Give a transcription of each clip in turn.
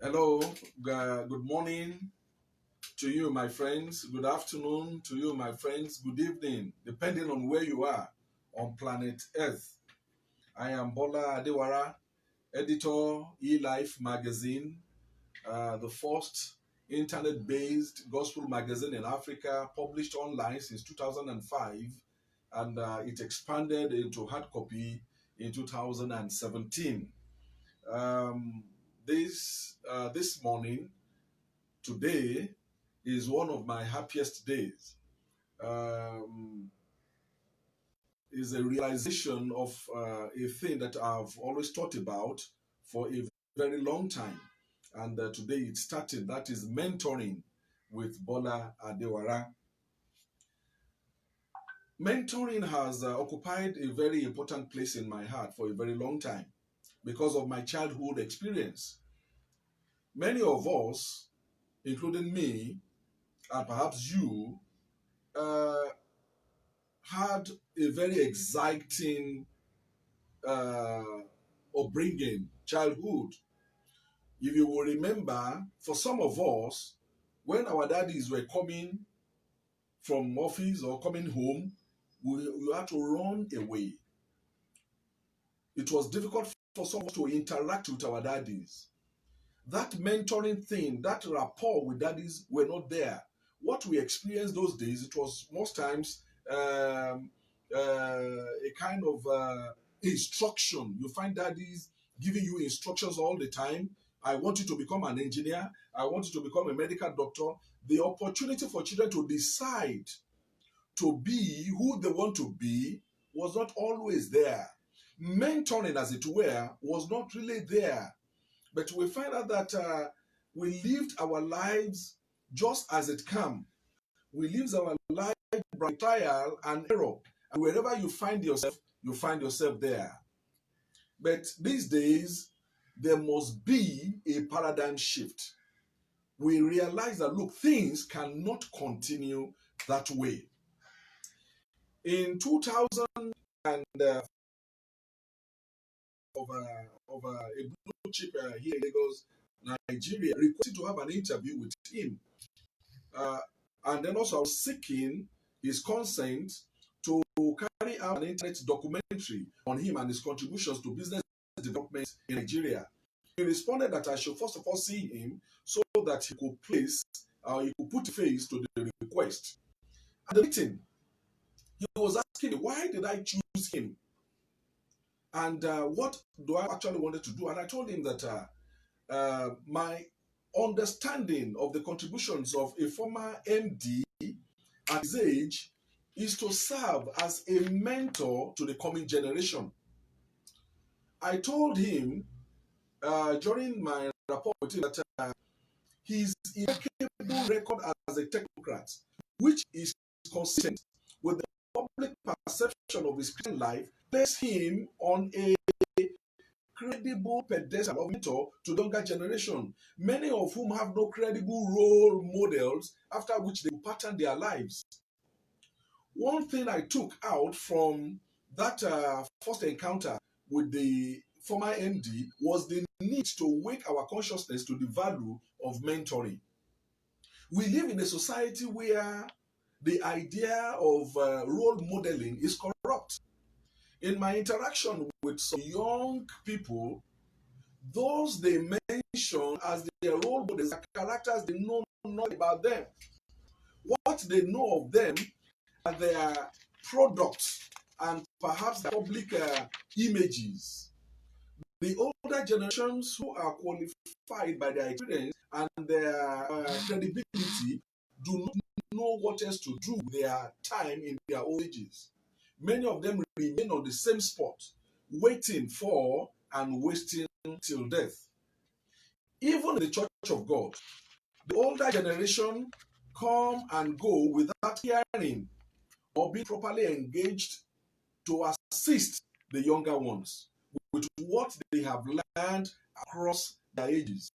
Hello, good morning to you, my friends. Good afternoon to you, my friends. Good evening, depending on where you are on planet Earth. I am Bola Adewara, editor, eLife magazine, the first internet based gospel magazine in Africa, published online since 2005, and it expanded into hard copy in 2017. Um, this morning, today is one of my happiest days. Um, is a realization of a thing that I've always thought about for a very long time. And today it started. That is mentoring with Bola Adewara. Mentoring has occupied a very important place in my heart for a very long time because of my childhood experience. Many of us, including me, and perhaps you, uh, had a very exciting uh, upbringing, childhood. If you will remember, for some of us, when our daddies were coming from office or coming home, we had to run away. It was difficult for some of us to interact with our daddies. That mentoring thing, that rapport with daddies were not there. What we experienced those days, it was most times a kind of instruction. You find daddies giving you instructions all the time. I want you to become an engineer. I want you to become a medical doctor. The opportunity for children to decide to be who they want to be was not always there. Mentoring, as it were, was not really there, but we find out that we lived our lives just as it came. We lived our life by trial and error. And wherever you find yourself there. But these days, there must be a paradigm shift. We realize that, look, things cannot continue that way. In 2000 and of a blue chip here in Lagos, Nigeria, requested to have an interview with him. Uh, and then also I was seeking his consent to carry out an internet documentary on him and his contributions to business development in Nigeria. He responded that I should first of all see him so that he could put face to the request. At the meeting, he was asking me, why did I choose him? And what do I actually wanted to do? And I told him that my understanding of the contributions of a former MD at his age is to serve as a mentor to the coming generation. I told him during my rapport with him that his impeccable record as a technocrat, which is consistent with the public perception of his Christian life, placed him on a credible pedestal of mentor to the younger generation, many of whom have no credible role models after which they will pattern their lives. One thing I took out from that first encounter with the former MD was the need to wake our consciousness to the value of mentoring. We live in a society where the idea of role modeling is corrupt. In my interaction with some young people, those they mention as their role models are characters they know not about them. What they know of them are their products and perhaps their public images. The older generations who are qualified by their experience and their credibility do not know what else to do with their time in their old ages. Many of them remain on the same spot, waiting for and wasting till death. Even in the Church of God, the older generation come and go without hearing or being properly engaged to assist the younger ones with what they have learned across their ages.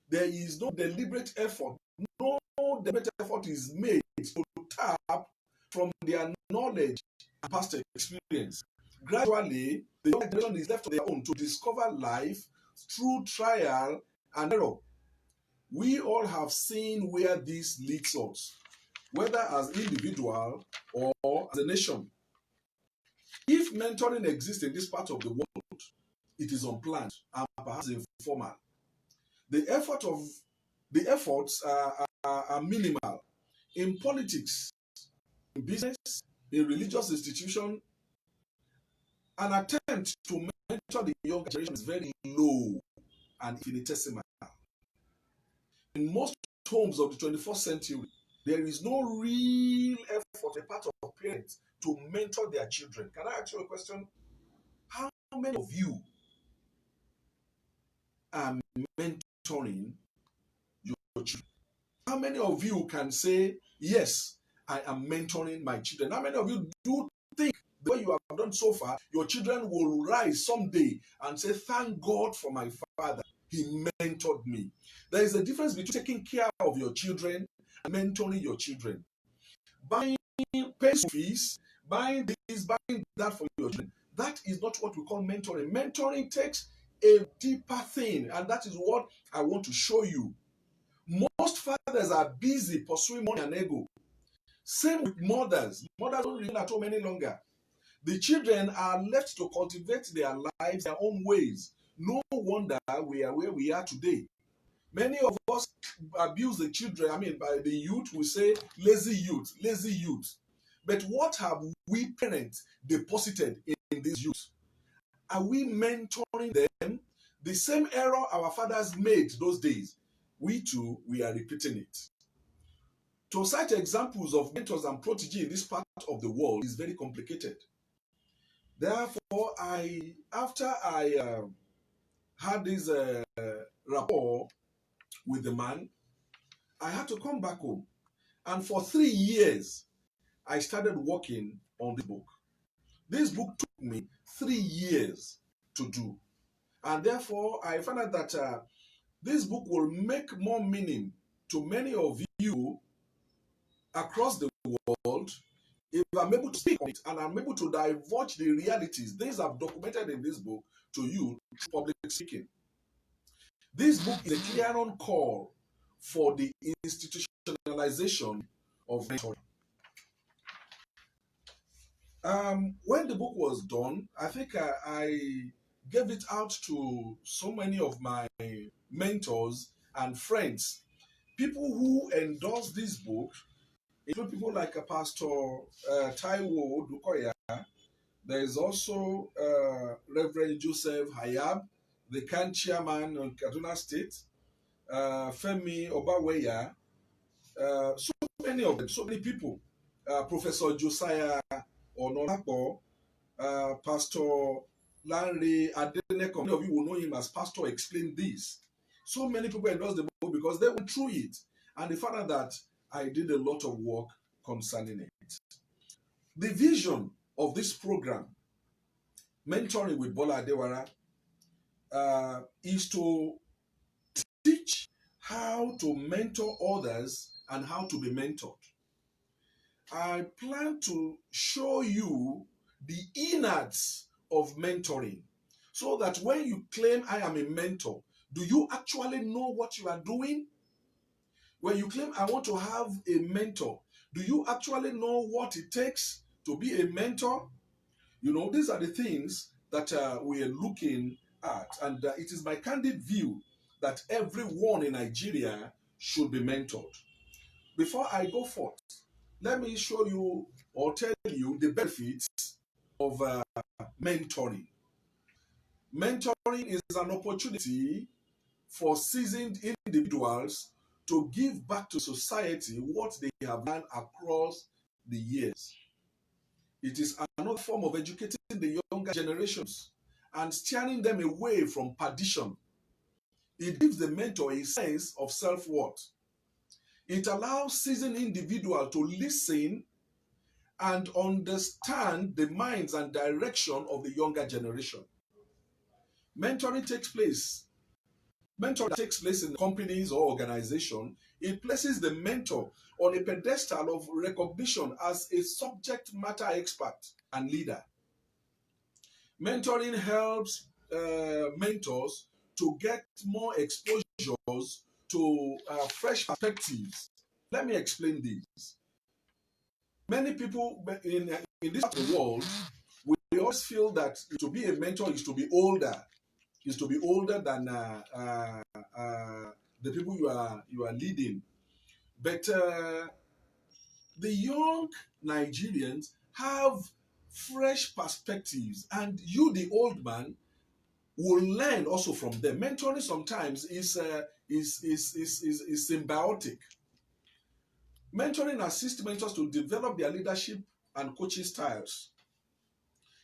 There is no deliberate effort, no deliberate effort is made to tap from their knowledge and past experience. Gradually, the younger generation is left on their own to discover life through trial and error. We all have seen where this leads us, whether as individual or as a nation. If mentoring exists in this part of the world, it is unplanned and perhaps informal. The efforts are minimal. In politics, in business, in religious institution, an attempt to mentor the younger generation is very low and infinitesimal. In most homes of the 21st century, there is no real effort on the part of parents to mentor their children. Can I ask you a question? How many of you are mentoring your children? How many of you can say, yes, I am mentoring my children? How many of you do think the way you have done so far, your children will rise someday and say, thank God for my father, he mentored me? There is a difference between taking care of your children and mentoring your children. Buying paying fees, buying this, buying that for your children, that is not what we call mentoring. Mentoring takes a deeper thing, and that is what I want to show you. Most fathers are busy pursuing money and ego. Same with mothers. Mothers don't remain at home any longer. The children are left to cultivate their lives their own ways. No wonder we are where we are today. Many of us abuse the children. I mean, by the youth, we say lazy youth, lazy youth. But what have we parents deposited in these youth? Are we mentoring them? The same error our fathers made those days, we too, we are repeating it. To cite examples of mentors and protege in this part of the world is very complicated. Therefore, after I had this rapport with the man, I had to come back home. And for 3 years, I started working on the book. This book took me 3 years to do. And therefore, I found out that this book will make more meaning to many of you across the world if I'm able to speak on it and I'm able to divulge the realities, things I've documented in this book to you through public speaking. This book is a clear-on call for the institutionalization of mentoring. When the book was done, I think I gave it out to so many of my mentors and friends. People who endorsed this book include people like Pastor Taiwo Dukoya. There is also Reverend Joseph Hayab, the CAN chairman of Kaduna State, Femi Obaweya, so many of them, so many people. Professor Josiah Onolapo, Pastor Lanre Adeneko, many of you will know him as Pastor Explain This. So many people endorsed the book because they went through it and they found out that I did a lot of work concerning it. The vision of this program, Mentoring with Bola Adewara, is to teach how to mentor others and how to be mentored. I plan to show you the innards of mentoring so that when you claim I am a mentor, do you actually know what you are doing? When you claim I want to have a mentor, do you actually know what it takes to be a mentor? You know, these are the things that we are looking at, and it is my candid view that everyone in Nigeria should be mentored. Before I go forth, let me show you or tell you the benefits of mentoring. Mentoring is an opportunity for seasoned individuals to give back to society what they have learned across the years. It is another form of educating the younger generations and steering them away from perdition. It gives the mentor a sense of self-worth. It allows seasoned individuals to listen and understand the minds and direction of the younger generation. Mentoring takes place. Mentoring takes place in companies or organizations. It places the mentor on a pedestal of recognition as a subject matter expert and leader. Mentoring helps mentors to get more exposures to fresh perspectives. Let me explain this. Many people in this part of the world, we always feel that to be a mentor is to be older, than the people you are leading. But the young Nigerians have fresh perspectives, and you, the old man, will learn also from them. Mentoring sometimes is symbiotic. Mentoring assists mentors to develop their leadership and coaching styles.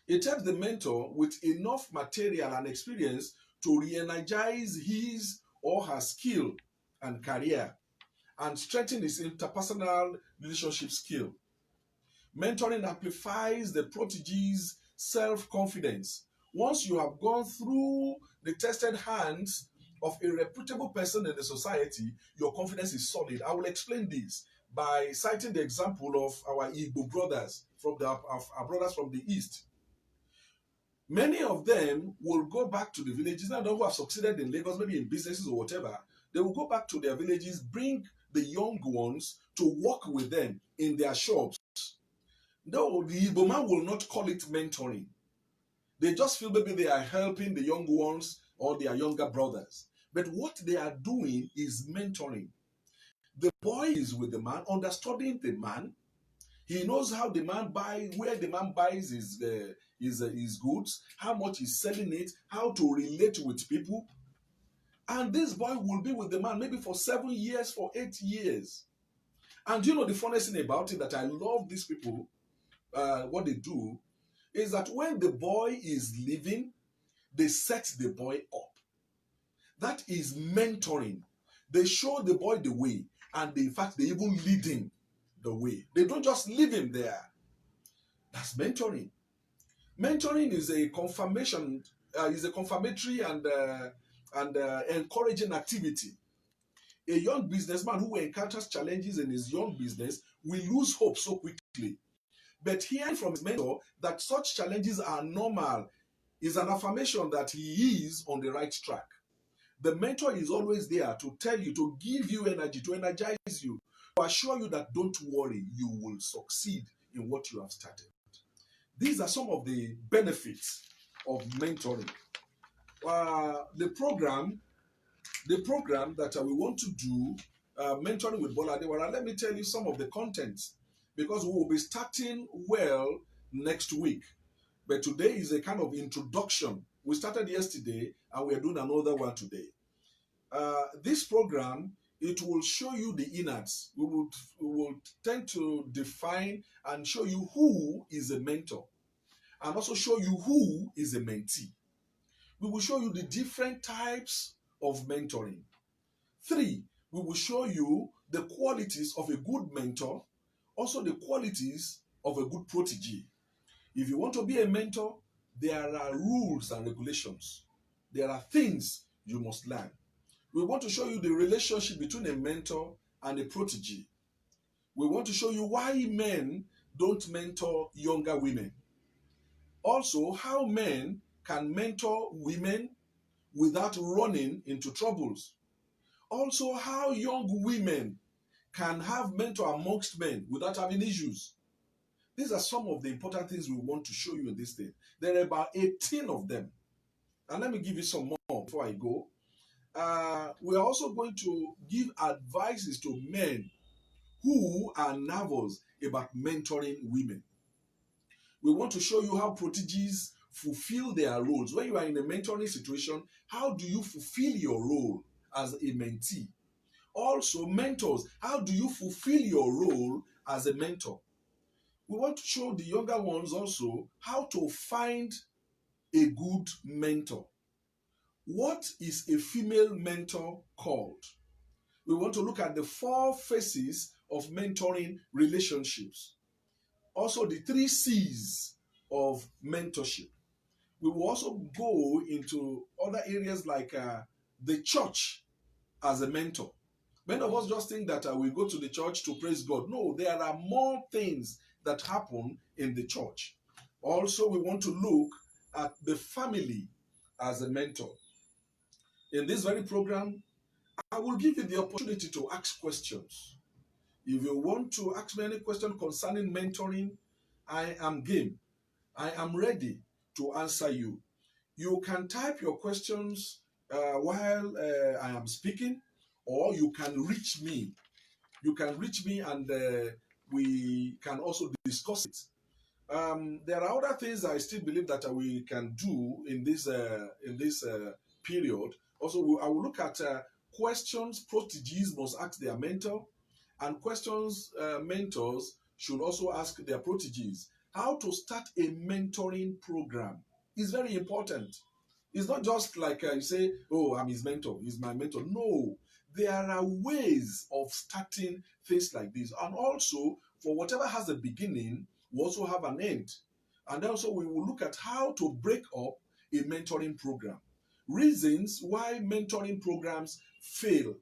It helps the mentor with enough material and experience to re-energize his or her skill and career and strengthen his interpersonal relationship skill. Mentoring amplifies the protege's self-confidence. Once you have gone through the tested hands of a reputable person in the society, your confidence is solid. I will explain this by citing the example of our Igbo brothers, our brothers from the East. Many of them will go back to the villages, now who have succeeded in Lagos, maybe in businesses or whatever. They will go back to their villages, bring the young ones to work with them in their shops. No, the Igbo man will not call it mentoring. They just feel maybe they are helping the young ones or their younger brothers. But what they are doing is mentoring. The boy is with the man, understanding the man. He knows how the man buys, where the man buys his goods, how much he's selling it, how to relate with people. And this boy will be with the man maybe for 7 years, for 8 years. And you know the funniest thing about it that I love these people, what they do, is that when the boy is leaving, they set the boy up. That is mentoring. They show the boy the way, and in fact, they even lead him the way. They don't just leave him there. That's mentoring. Mentoring is a confirmation, is a confirmatory and encouraging activity. A young businessman who encounters challenges in his young business will lose hope so quickly. But hearing from his mentor that such challenges are normal is an affirmation that he is on the right track. The mentor is always there to tell you, to give you energy, to energize you, to assure you that don't worry, you will succeed in what you have started. These are some of the benefits of mentoring. The program that we want to do, mentoring with Bola Adewale, let me tell you some of the contents, because we will be starting well next week. But today is a kind of introduction. We started yesterday and we are doing another one today. This program, it will show you the innards. We will tend to define and show you who is a mentor and also show you who is a mentee. We will show you the different types of mentoring. 3, we will show you the qualities of a good mentor, also the qualities of a good protege. If you want to be a mentor, there are rules and regulations. There are things you must learn. We want to show you the relationship between a mentor and a protege. We want to show you why men don't mentor younger women. Also, how men can mentor women without running into troubles. Also, how young women can have mentor amongst men without having issues. These are some of the important things we want to show you in this thing. There are about 18 of them. And let me give you some more before I go. We are also going to give advices to men who are nervous about mentoring women. We want to show you how proteges fulfill their roles. When you are in a mentoring situation, how do you fulfill your role as a mentee? Also, mentors, how do you fulfill your role as a mentor? We want to show the younger ones also how to find a good mentor. What is a female mentor called? We want to look at the 4 phases of mentoring relationships. Also, the 3 C's of mentorship. We will also go into other areas like the church as a mentor. Many of us just think that we go to the church to praise God. No, there are more things that happen in the church. Also, we want to look at the family as a mentor. In this very program, I will give you the opportunity to ask questions. If you want to ask me any question concerning mentoring, I am game. I am ready to answer you. You can type your questions while I am speaking, or you can reach me. You can reach me, and we can also discuss it. There are other things I still believe that we can do in this period. Also, I will look at questions proteges must ask their mentor, and questions mentors should also ask their proteges. How to start a mentoring program is very important. It's not just like you say, "Oh, I'm his mentor. He's my mentor." No, there are ways of starting things like this, and also for whatever has a beginning we also have an end. And also, we will look at how to break up a mentoring program. Reasons why mentoring programs fail,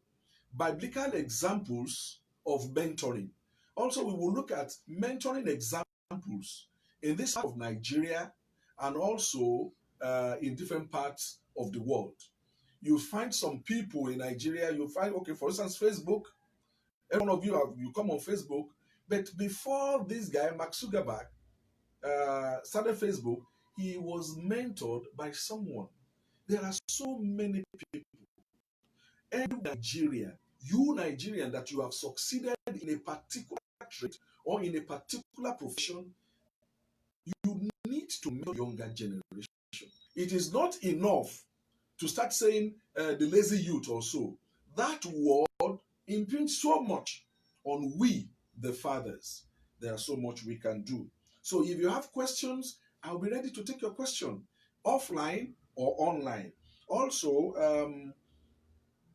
biblical examples of mentoring. Also, we will look at mentoring examples in this part of Nigeria and also in different parts of the world. You find some people in Nigeria, you find, okay, for instance, Facebook. Every one of you you come on Facebook, but before this guy, Mark Zuckerberg, started Facebook, he was mentored by someone. There are so many people. And you Nigerian, that you have succeeded in a particular trade or in a particular profession, you need to mentor younger generation. It is not enough to start saying the lazy youth or so. That word impinges so much on we, the fathers. There are so much we can do. So if you have questions, I'll be ready to take your question, offline or online. Also,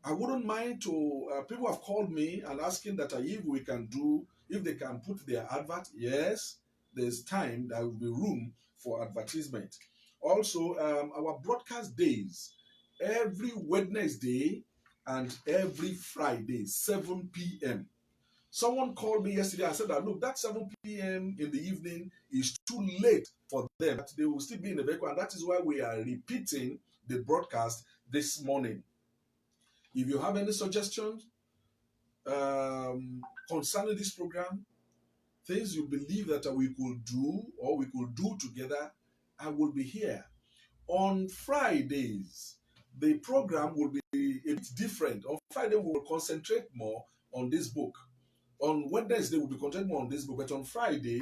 I wouldn't mind to, people have called me and asking that if we can do, if they can put their advert. Yes, there's time, there will be room for advertisement. Also, our broadcast days, every Wednesday and every Friday, 7 p.m. Someone called me yesterday and said that, look, that 7 p.m. in the evening is too late for them. They will still be in the vehicle, and that is why we are repeating the broadcast this morning. If you have any suggestions concerning this program, things you believe that we could do or we could do together, I will be here. On Fridays, the program will be a bit different. On Friday, we will concentrate more on this book. On Wednesday, we'll be concentrating more on this book. But on Friday,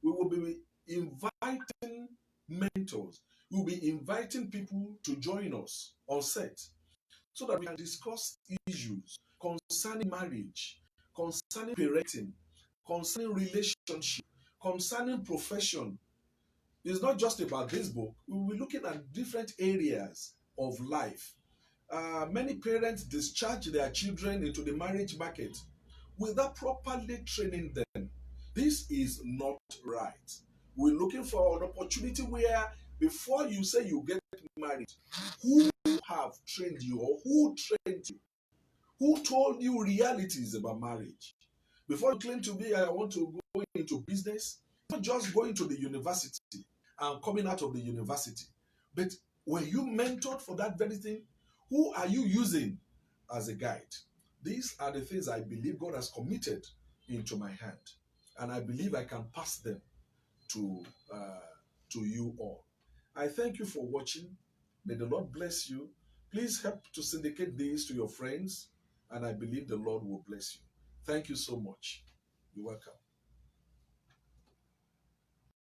we will be inviting mentors. We'll be inviting people to join us on set so that we can discuss issues concerning marriage, concerning parenting, concerning relationship, concerning profession. It's not just about this book. We will be looking at different areas of life. Many parents discharge their children into the marriage market without properly training them. This is not right. We're looking for an opportunity where before you say you get married, who have trained you or who trained you? Who told you realities about marriage? Before you claim to be, I want to go into business, not just going to the university and coming out of the university, but were you mentored for that very thing? Who are you using as a guide? These are the things I believe God has committed into my hand, and I believe I can pass them to you all. I thank you for watching. May the Lord bless you. Please help to syndicate this to your friends, and I believe the Lord will bless you. Thank you so much. You're welcome.